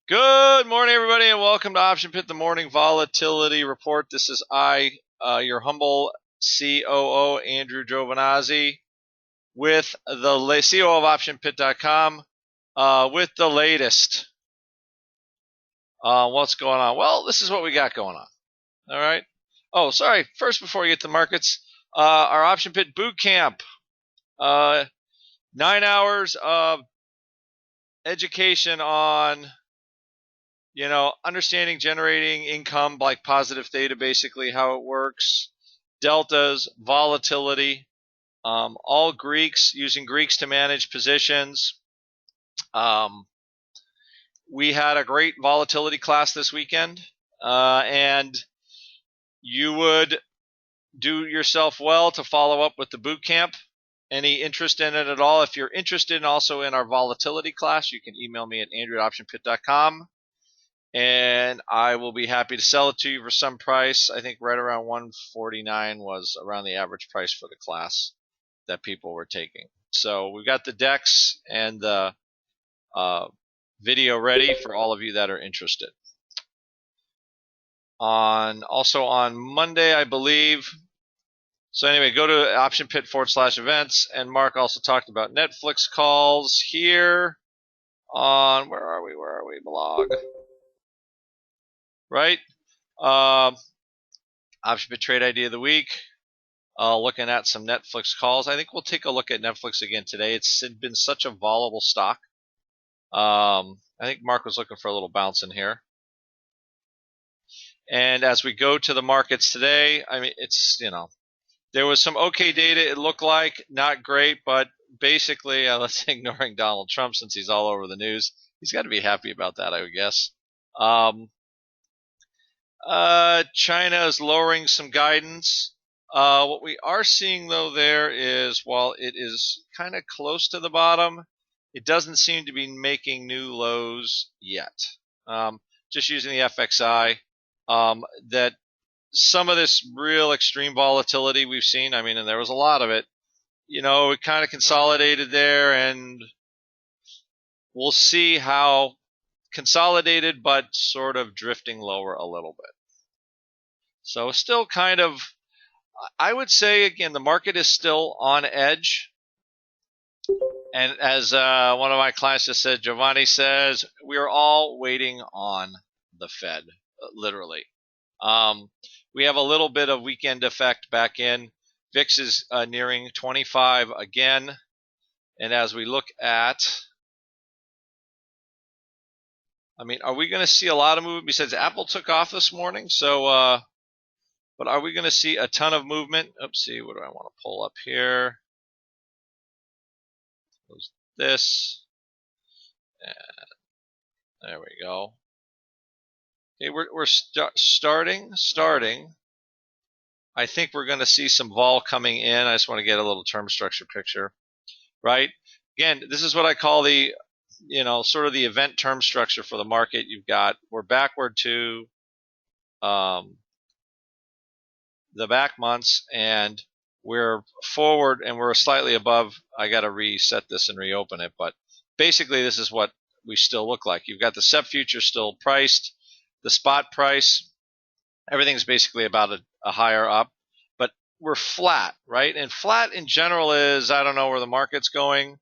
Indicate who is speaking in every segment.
Speaker 1: Good morning, everybody, and welcome to Option Pit, the morning volatility report. This is your humble COO, Andrew Giovinazzi, with the COO of OptionPit.com, with the latest. What's going on? Well, this is what we got going on. All right. Oh, sorry. First, before we get to markets, our Option Pit boot camp. 9 hours of education on understanding generating income, like positive theta, basically how it works, deltas, volatility, all Greeks, using Greeks to manage positions. We had a great volatility class this weekend, and you would do yourself well to follow up with the boot camp. Any interest in it at all? If you're interested also in our volatility class, you can email me at andrew@optionpit.com. And I will be happy to sell it to you for some price. I think right around 149 was around the average price for the class that people were taking. So we've got the decks and the video ready for all of you that are interested. Also on Monday, I believe. So anyway, go to OptionPit/events, and Mark also talked about Netflix calls here on where are we blog. Right? Option Pit Trade Idea of the Week. Looking at some Netflix calls. I think we'll take a look at Netflix again today. It's been such a volatile stock. I think Mark was looking for a little bounce in here. And as we go to the markets today, I mean, it's, there was some okay data, it looked like. Not great, but basically, let's say ignoring Donald Trump since he's all over the news. He's got to be happy about that, I would guess. China is lowering some guidance. What we are seeing, though, there is, while it is kind of close to the bottom, it doesn't seem to be making new lows yet. Just using the FXI, that some of this real extreme volatility we've seen, I mean, and there was a lot of it, it kind of consolidated there, and we'll see how consolidated but sort of drifting lower a little bit. So still kind of, I would say, again, the market is still on edge. And as one of my clients just said, Giovanni says, we are all waiting on the Fed, literally. We have a little bit of weekend effect back in. VIX is nearing 25 again. And as we look at, I mean, are we going to see a lot of movement? Besides, Apple took off this morning, so but are we going to see a ton of movement? Oopsie, what do I want to pull up here? Close this. And there we go. Okay, we're starting. I think we're going to see some vol coming in. I just want to get a little term structure picture, right? Again, this is what I call the, sort of the event term structure for the market. We're backward to the back months, and we're forward, and we're slightly above. I got to reset this and reopen it, but basically this is what we still look like. You've got the SEP future still priced, the spot price, everything's basically about a higher up, but we're flat, right? And flat in general is, I don't know where the market's going,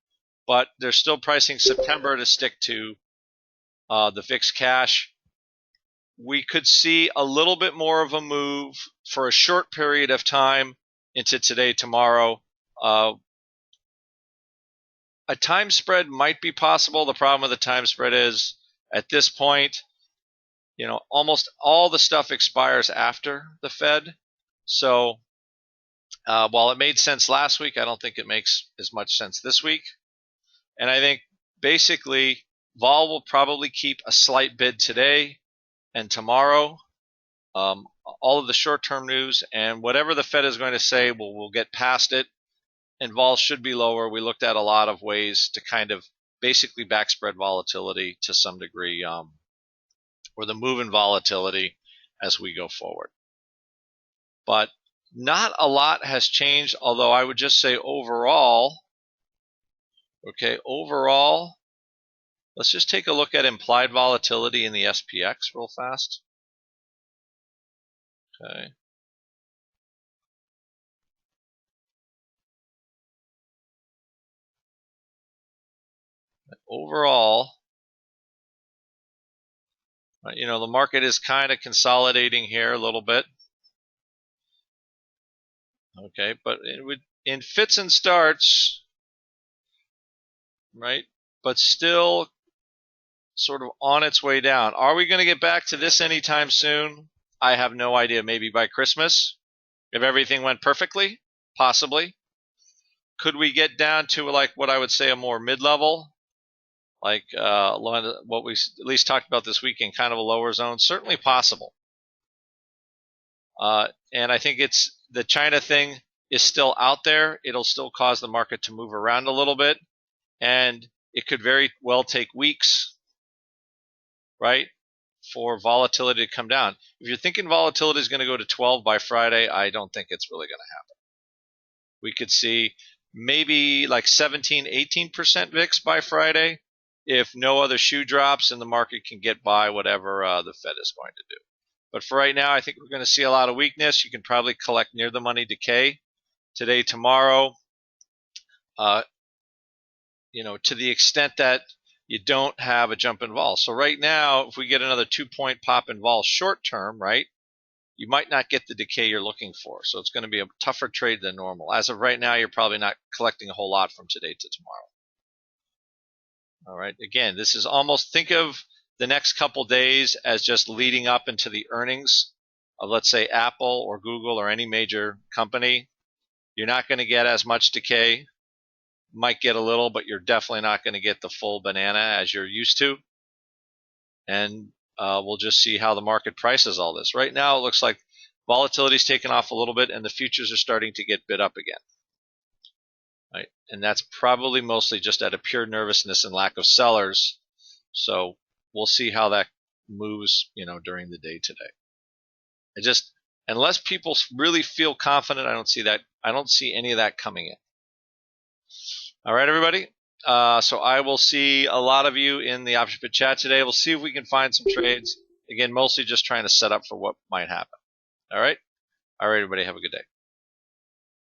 Speaker 1: but they're still pricing September to stick to the fixed cash. We could see a little bit more of a move for a short period of time into today, tomorrow. A time spread might be possible. The problem with the time spread is, at this point, almost all the stuff expires after the Fed. So while it made sense last week, I don't think it makes as much sense this week. And I think basically vol will probably keep a slight bid today and tomorrow. All of the short-term news and whatever the Fed is going to say, we'll get past it, and vol should be lower. We looked at a lot of ways to kind of basically backspread volatility to some degree, or the move in volatility as we go forward. But not a lot has changed, although I would just say overall, Let's just take a look at implied volatility in the SPX real fast. Okay. Overall, the market is kind of consolidating here a little bit. Okay, but in fits and starts, right? But still sort of on its way down. Are we going to get back to this anytime soon? I have no idea. Maybe by Christmas, if everything went perfectly, possibly. Could we get down to like what I would say a more mid-level, like what we at least talked about this weekend, kind of a lower zone? Certainly possible. And I think it's the China thing is still out there. It'll still cause the market to move around a little bit, and it could very well take weeks, right, for volatility to come down. If you're thinking volatility is going to go to 12 by Friday, I don't think it's really going to happen. We could see maybe like 17, 18% VIX by Friday if no other shoe drops and the market can get by whatever the Fed is going to do. But for right now, I think we're going to see a lot of weakness. You can probably collect near the money decay today, tomorrow. To the extent that you don't have a jump in vol. So right now, if we get another 2-point pop in vol short term, right, you might not get the decay you're looking for. So it's going to be a tougher trade than normal. As of right now, you're probably not collecting a whole lot from today to tomorrow. All right. Again, this is almost, think of the next couple days as just leading up into the earnings of, let's say, Apple or Google or any major company. You're not going to get as much decay. Might get a little, but you're definitely not going to get the full banana as you're used to. And we'll just see how the market prices all this. Right now, it looks like volatility's taken off a little bit, and the futures are starting to get bid up again. Right, and that's probably mostly just out of pure nervousness and lack of sellers. So we'll see how that moves, during the day today. Unless people really feel confident, I don't see any of that coming in. All right, everybody. So I will see a lot of you in the Option Pit chat today. We'll see if we can find some trades. Again, mostly just trying to set up for what might happen. All right. All right, everybody. Have a good day.